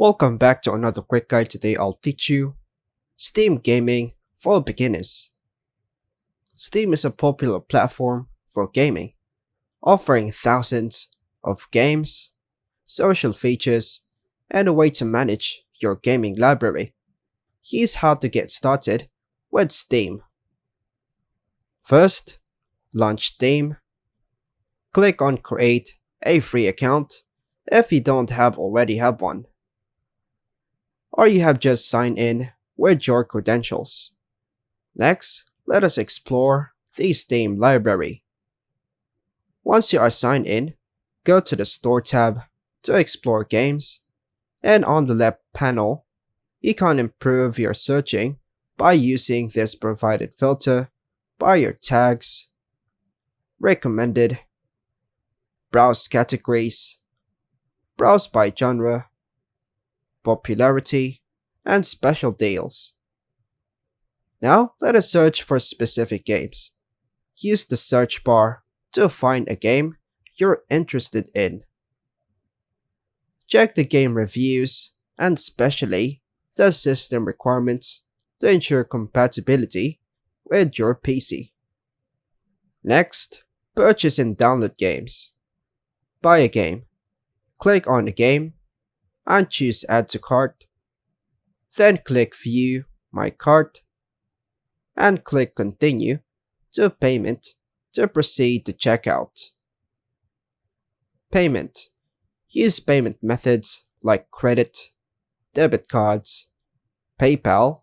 Welcome back to another quick guide. Today I'll teach you Steam Gaming for Beginners. Steam is a popular platform for gaming, offering thousands of games, social features, and a way to manage your gaming library. Here's how to get started with Steam. First, launch Steam. Click on Create a free account if you don't already have one, or you have just signed in with your credentials. Next, let us explore the Steam library. Once you are signed in, go to the Store tab to explore games, and on the left panel, you can improve your searching by using this provided filter by your tags, recommended, browse categories, browse by genre, popularity, and special deals. Now, let us search for specific games. Use the search bar to find a game you're interested in. Check the game reviews and especially the system requirements to ensure compatibility with your PC. Next, purchase and download games. Buy a game. Click on the game and choose Add to Cart. Then click View My Cart and click Continue to Payment to proceed to checkout. Payment. Use payment methods like credit, debit cards, PayPal,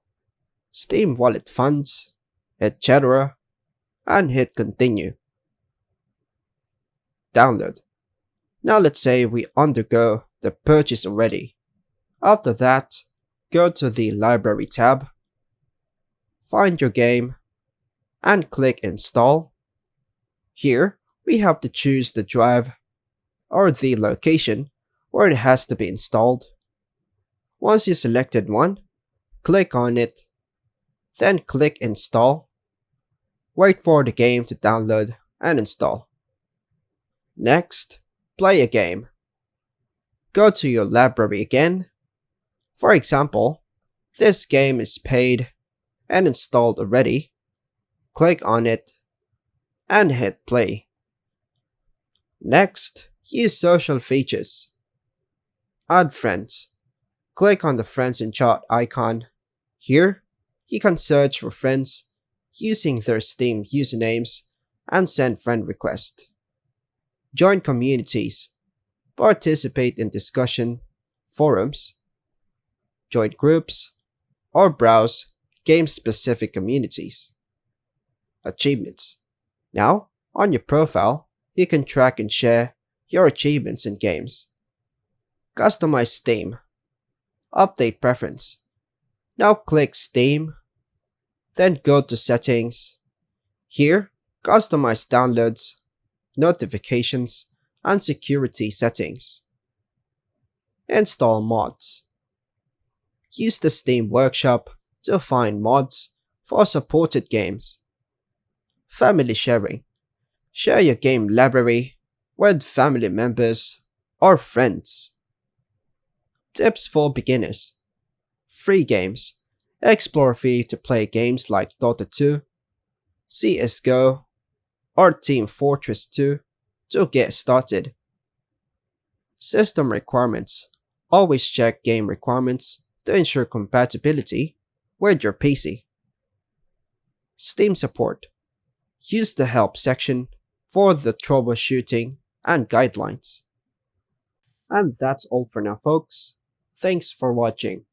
Steam Wallet funds, etc. and hit Continue. Download. Now let's say we undergo the purchase already. After that, go to the Library tab, find your game, and click Install. Here, we have to choose the drive or the location where it has to be installed. Once you selected one, click on it, then click Install. Wait for the game to download and install. Next, play a game. Go to your library again. For example, this game is paid and installed already. Click on it and hit play. Next, use social features. Add friends. Click on the friends and chat icon. Here, you can search for friends using their Steam usernames and send friend requests. Join communities. Participate in discussion, forums, join groups, or browse game-specific communities. Achievements. Now, on your profile, you can track and share your achievements in games. Customize Steam. Update preference. Now click Steam, then go to Settings. Here, customize downloads, notifications, and security settings. Install mods. Use the Steam Workshop to find mods for supported games. Family sharing. Share your game library with family members or friends. Tips for beginners. Free games. Explore free-to-play games like Dota 2, CSGO, or Team Fortress 2 to get started. System requirements. Always check game requirements to ensure compatibility with your PC. Steam support. Use the help section for the troubleshooting and guidelines. And that's all for now, folks. Thanks for watching.